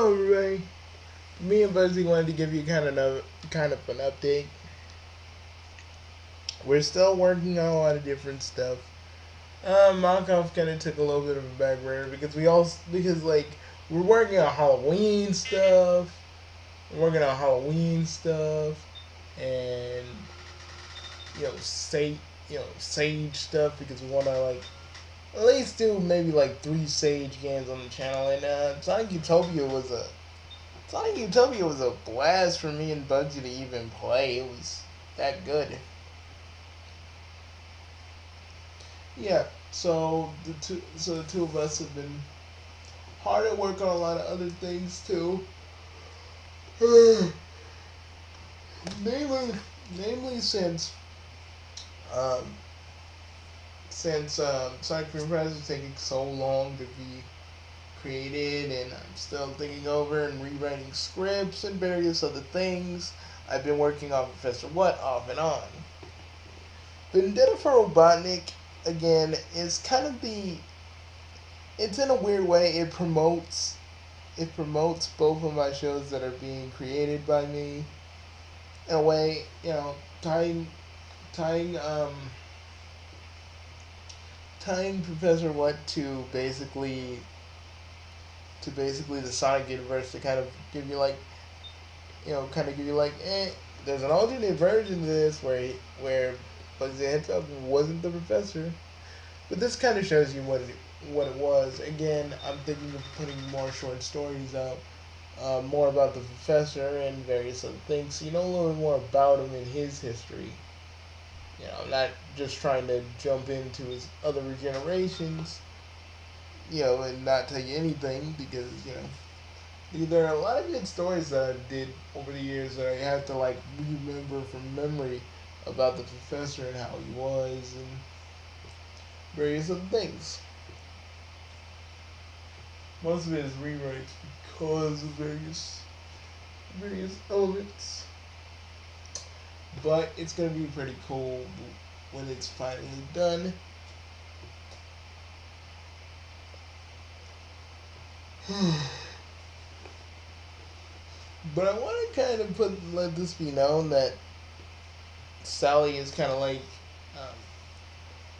Hello, everybody. Me and Buzzy wanted to give you kind of an update. We're still working on a lot of different stuff. Malkoff kind of took a little bit of a back burner because like we're working on Halloween stuff. We're working on Halloween stuff, and sage sage stuff because we want to like at least do maybe like 3 Sage games on the channel. And Sonic Utopia was a blast for me and Bugsy to even play. It was that good. Yeah. So the two of us have been hard at work on a lot of other things too. namely, namely um, since Sonic Dream Press is taking so long to be created, and I'm still thinking over and rewriting scripts and various other things. I've been working on Professor What off and on. Vendetta for Robotnik, again, is kind of it's in a weird way, it promotes both of my shows that are being created by me. In a way, tying tying Professor What to basically the Sonic universe to kind of give you like there's an alternate version of this where Bugsy Hedgehog wasn't the professor, but this kind of shows you what it was. Again, I'm thinking of putting more short stories out, more about the professor and various other things, so you know a little bit more about him and his history. I'm not just trying to jump into his other regenerations, and not tell you anything because there are a lot of good stories that I did over the years that I have to like remember from memory about the professor and how he was and various other things. Most of it is rewrites because of various elements. But it's gonna be pretty cool when it's finally done. But I want to kind of let this be known that Sally is kind of like um,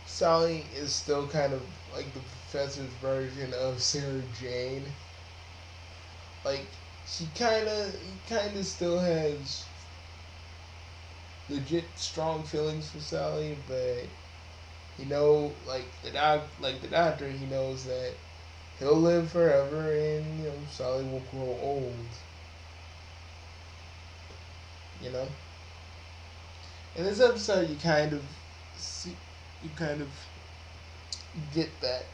Sally is still kind of like the professor's version of Sarah Jane. Like he kind of still has legit strong feelings for Sally, but like the doctor, he knows that he'll live forever, and Sally will grow old. You know. In this episode, you kind of get that.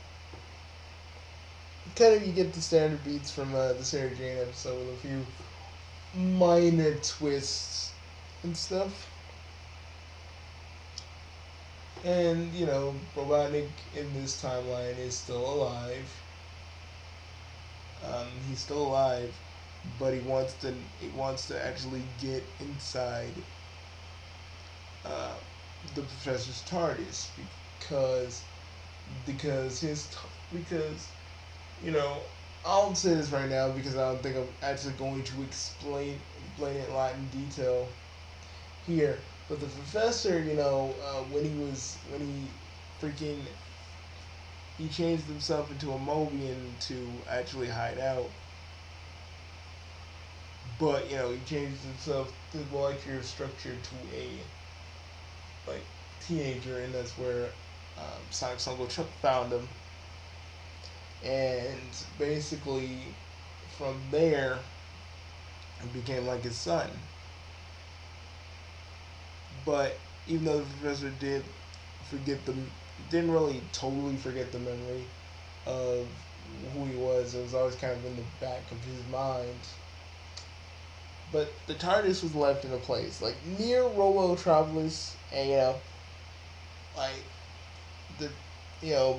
You get the standard beats from the Sarah Jane episode with a few minor twists and stuff. And Robotnik in this timeline is still alive. He's still alive, but he wants to actually get inside uh, the professor's TARDIS because because his because you know I'll say this right now because I don't think I'm actually going to explain it a lot in detail here. But the professor, when he freaking he changed himself into a Mobian to actually hide out. But he changed himself the molecular structure to a like teenager, and that's where Sonic's Uncle Chuck found him. And basically, from there, it became like his son. But even though the professor forget the, didn't really totally forget the memory of who he was. It was always kind of in the back of his mind. But the TARDIS was left in a place like near Robotropolis, and like the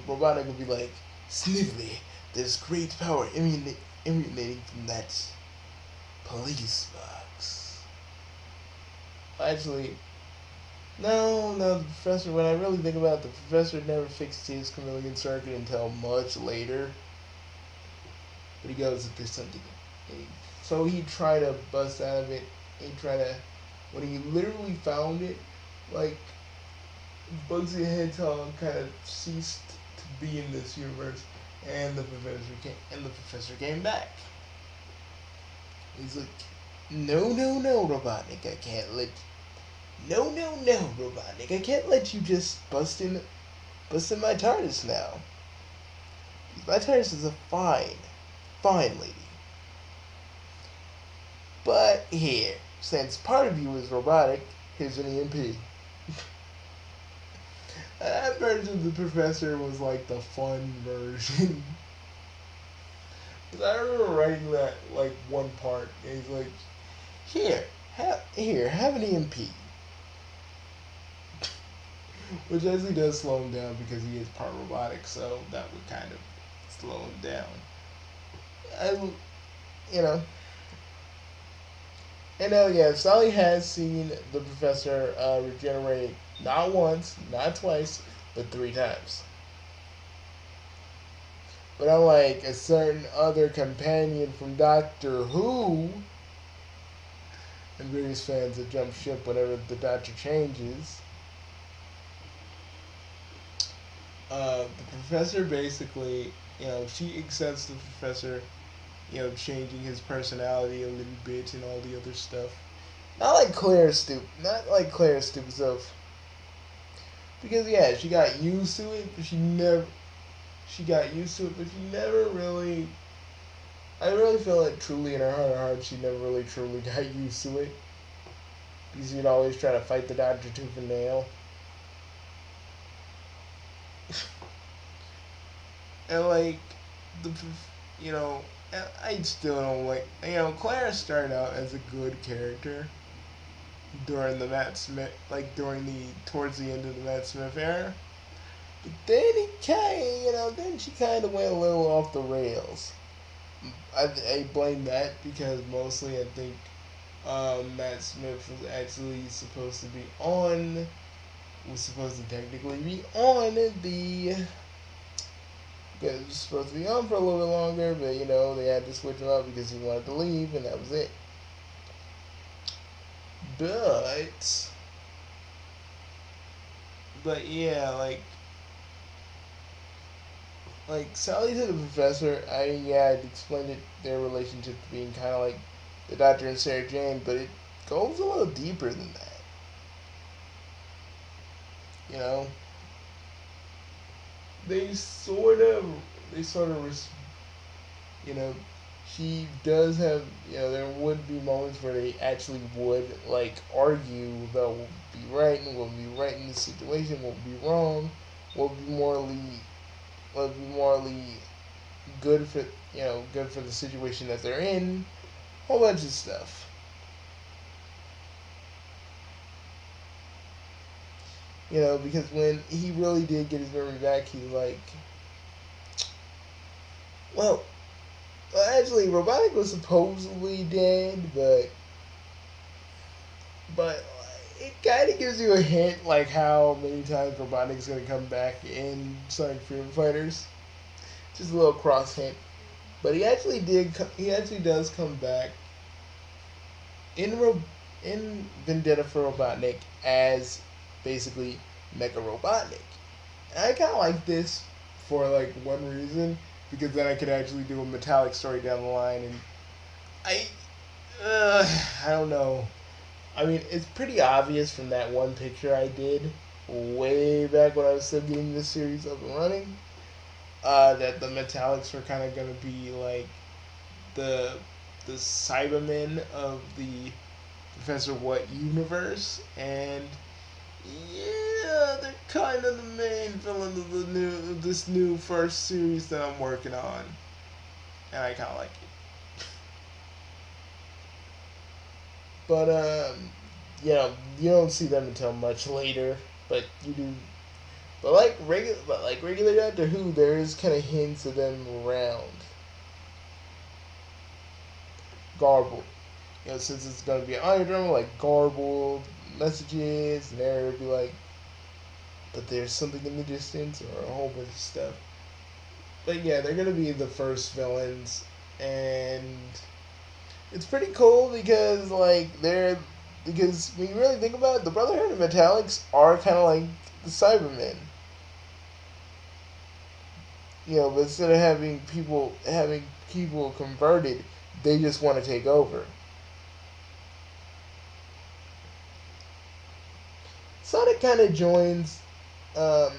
Robotic would be like, Snively, there's great power emanating from that police box. Actually, no, the professor. When I really think about it, the professor never fixed his chameleon circuit until much later. But he goes, if there's something. And so he tried to bust out of it. He tried to, when he literally found it, like Bugsy the Hedgehog kind of ceased to be in this universe, and the professor came back. He's like, no, no, no, Robotnik, I can't let. No, no, no, Robotnik, I can't let you just bust in my TARDIS now. My TARDIS is a fine lady. But here, since part of you is robotic, here's an EMP. That version of the professor was like the fun version. Cause I remember writing that like one part, and he's like, have an EMP," which actually does slow him down because he is part robotic, so that would kind of slow him down. I, you know, and yeah, Sally has seen the professor regenerate not once, not twice, but 3 times. But unlike a certain other companion from Doctor Who, and various fans that jump ship whenever the Doctor changes, the Professor basically, she accepts the Professor, changing his personality a little bit and all the other stuff. Not like Claire stupid stuff. Because yeah, she got used to it, but she got used to it, but she never really. I really feel like truly in her heart of hearts, she never really truly got used to it. Because she'd always try to fight the Doctor tooth and nail. And like, the, you know, I still don't like, Clara started out as a good character during the Matt Smith, like towards the end of the Matt Smith era. But then then she kind of went a little off the rails. I blame that because mostly I think Matt Smith was supposed to technically be on the, because it was supposed to be on for a little bit longer, but they had to switch him up because he wanted to leave, and that was it. But, yeah, like Sally to the Professor, I'd explained their relationship being kind of like the Doctor and Sarah Jane, but it goes a little deeper than that. You know, they sort of, you know, she does have, there would be moments where they actually would like argue about what would be right and what would be right in this situation, what would be wrong, what would be morally good for good for the situation that they're in, a whole bunch of stuff. Because when he really did get his memory back, he's like, well, actually, Robotic was supposedly dead, but it kind of gives you a hint, like how many times Robotic's gonna come back in Sonic Freedom Fighters. Just a little cross hint, but he actually did. He actually does come back in Vendetta for Robotnik as basically Mecha Robotnik. And I kind of like this for like one reason, because then I could actually do a Metallic story down the line, and I I don't know. I mean, it's pretty obvious from that one picture I did way back when I was still getting this series up and running, that the Metallics were kind of gonna be like the Cybermen of the Professor What universe, and yeah, they're kind of the main villain of this new first series that I'm working on, and I kind of like it. But you don't see them until much later, but you do. But like regular Doctor Who, there is kind of hints of them around. Garbled, since it's gonna be an audio drama, like garbled messages, and there will be like, but there's something in the distance, or a whole bunch of stuff. But yeah, they're gonna be the first villains, and it's pretty cool because because when you really think about it, the Brotherhood of Metallics are kind of like the Cybermen. But instead of having people converted, they just want to take over. Sonic kind of joins um,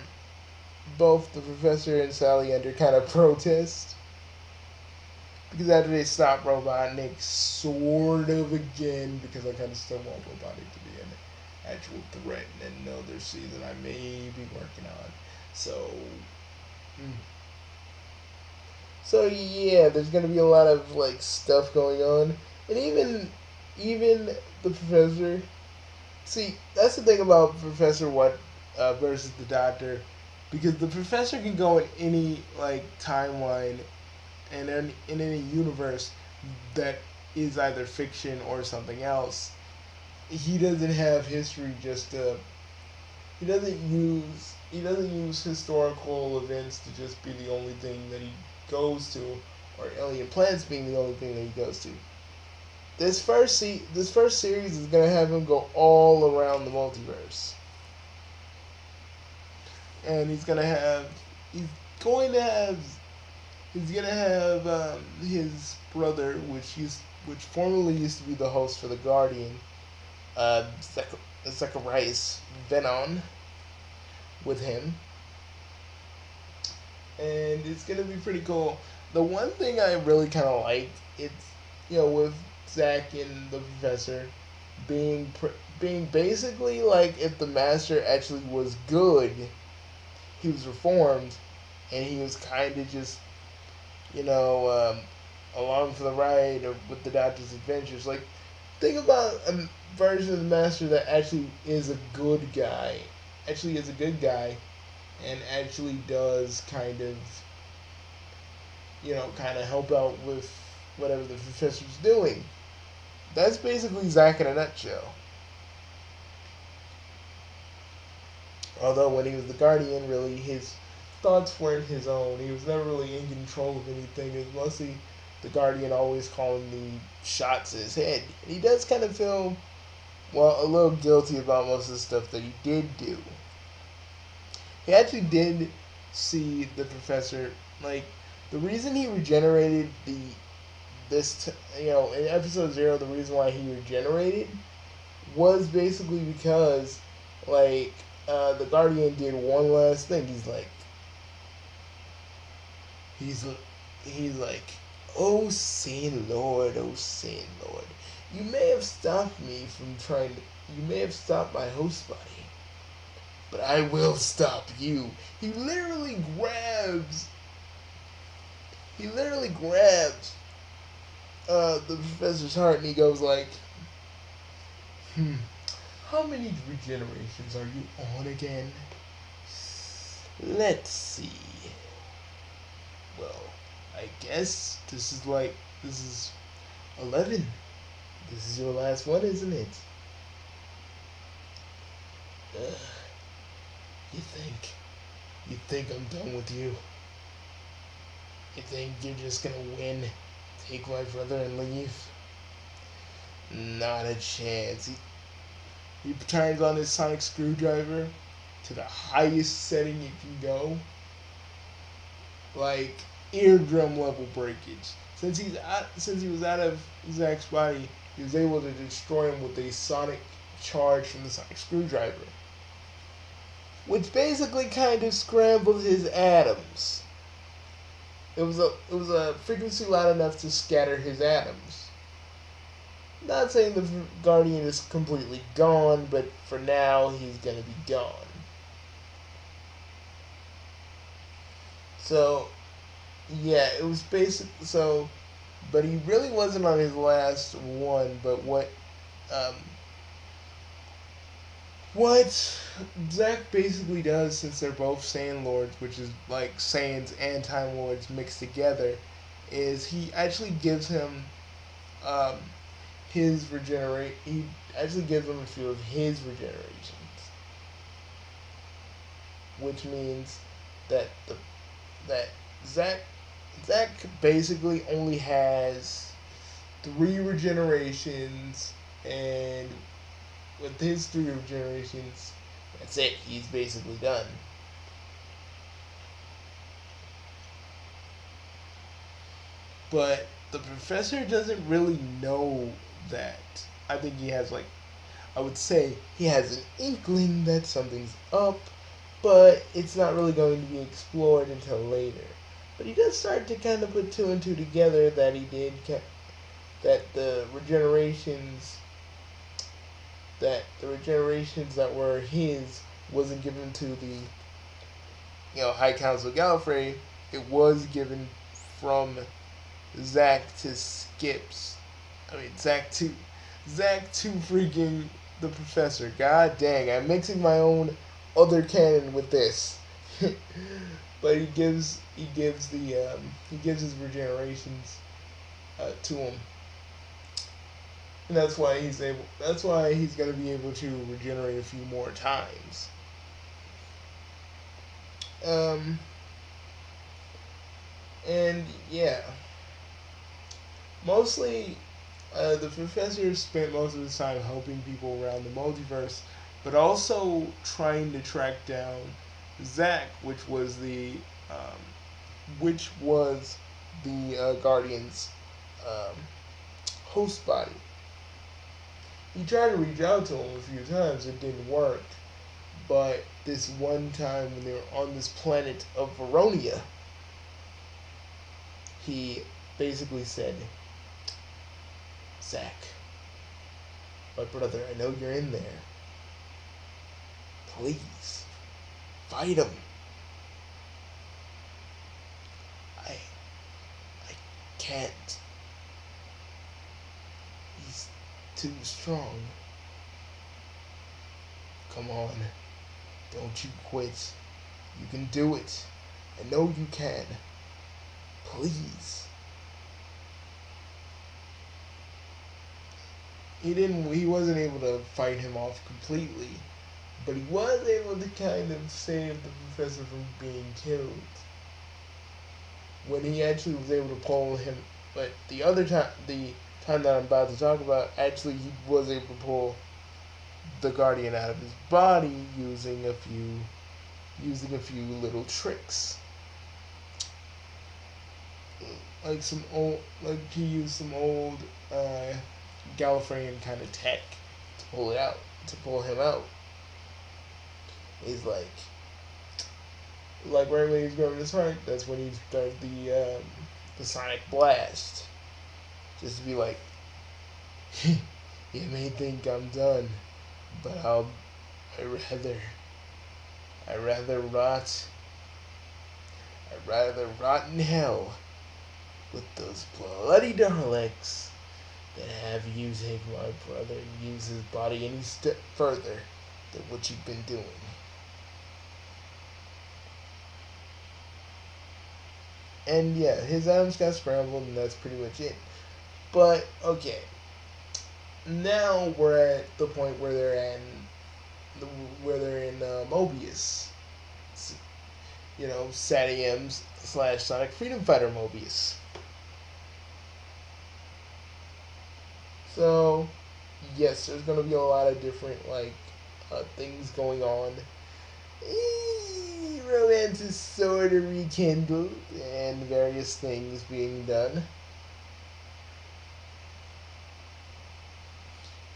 both the Professor and Sally under kind of protest because after they stop Robotnik sort of again, because I kind of still want Robotnik to be an actual threat and another season I may be working on. So, mm. So yeah, there's gonna be a lot of like stuff going on, and even the professor. See, that's the thing about Professor What versus the Doctor, because the professor can go in any like timeline and in any universe that is either fiction or something else. He doesn't have history just to. He doesn't use historical events to just be the only thing that he goes to, or alien planets being the only thing that he goes to. This first series is gonna have him go all around the multiverse, and he's going to have he's gonna have his brother, which formerly used to be the host for the Guardian, Zacharias Venon, with him, and it's gonna be pretty cool. The one thing I really kind of liked, it's with Zach and the professor being basically like if the master actually was good, he was reformed, and he was kind of just you know along for the ride with the Doctor's adventures. Like, think about a version of the master that actually is a good guy, and actually does kind of help out with whatever the professor's doing. That's basically Zack in a nutshell. Although when he was the Guardian, really his thoughts weren't his own. He was never really in control of anything. It was mostly the Guardian always calling the shots in his head. And he does kind of feel, well, a little guilty about most of the stuff that he did do. He actually did see the professor, like, the reason he regenerated in episode 0, the reason why he regenerated was basically because, like, the Guardian did one last thing. He's he's like, oh Saiyan Lord, you may have stopped me from you may have stopped my host body, but I will stop you. He literally grabs the professor's heart, and he goes like, how many regenerations are you on again? Let's see. Well, I guess this is 11. This is your last one, isn't it? Ugh. You think I'm done with you? You think you're just gonna win, take my brother and leave? Not a chance. He turns on his sonic screwdriver to the highest setting it can go, like eardrum level breakage. Since he was out of Zack's body, he was able to destroy him with a sonic charge from the sonic screwdriver, which basically kind of scrambled his atoms. It was a frequency loud enough to scatter his atoms. Not saying the Guardian is completely gone, but for now he's gonna be gone. So, yeah, it was basic. So, but he really wasn't on his last one. But um, what Zack basically does, since they're both Saiyan Lords, which is like Saiyans and Time Lords mixed together, is he actually gives him um, his regenerate. He actually gives him a few of his regenerations, which means that that Zack Zack basically only has 3 regenerations, and with his 3 regenerations, that's it. He's basically done. But the professor doesn't really know that. I think he has, like, I would say he has an inkling that something's up, but it's not really going to be explored until later. But he does start to kind of put 2 and 2 together that that the regenerations that were his wasn't given to the High Council Gallifrey. It was given from Zack to Skips. I mean Zack to freaking the professor. God dang, I'm mixing my own other canon with this. But he gives his regenerations to him, and that's why he's gonna be able to regenerate a few more times. Um, and yeah, mostly the professor spent most of his time helping people around the multiverse, but also trying to track down Zack, um, which was the Guardians' um, host body. He tried to reach out to him a few times. It didn't work. But this one time when they were on this planet of Veronia, he basically said, Zack, my brother, I know you're in there. Please, fight him. I can't. He's too strong. Come on. Don't you quit. You can do it. I know you can. Please. He wasn't able to fight him off completely, but he was able to kind of save the professor from being killed. When he actually was able to pull him, but the time that I'm about to talk about, actually he was able to pull the Guardian out of his body using a few little tricks. He used some old Gallifreyan kind of tech to pull him out. He's like right when he's grabbing his heart, that's when he started the sonic blast, just to be like, you may think I'm done, but I rather rot in hell with those bloody Daleks that have you take my brother and use his body any step further than what you've been doing. And yeah, his arms got scrambled, and that's pretty much it. But okay, now we're at the point where they're in Mobius. Satium's / Sonic Freedom Fighter Mobius. So, yes, there's gonna be a lot of different things going on. Romance is sort of rekindled, and various things being done.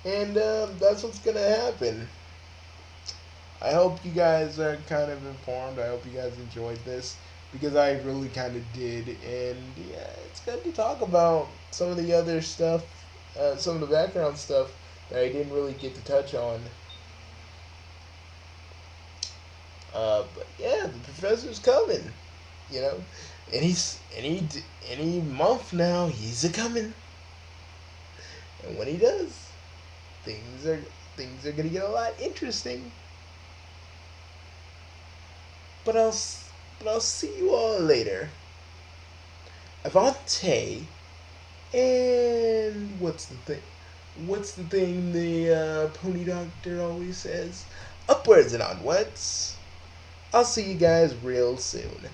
And that's what's gonna happen. I hope you guys are kind of informed. I hope you guys enjoyed this, because I really kind of did. And yeah, it's good to talk about some of the other stuff, some of the background stuff that I didn't really get to touch on. But yeah, the professor's coming, any month now he's a coming, and when he does, things are gonna get a lot interesting. But I'll see you all later. Avante, and what's the thing? What's the thing the Pony Doctor always says? Upwards and onwards. I'll see you guys real soon.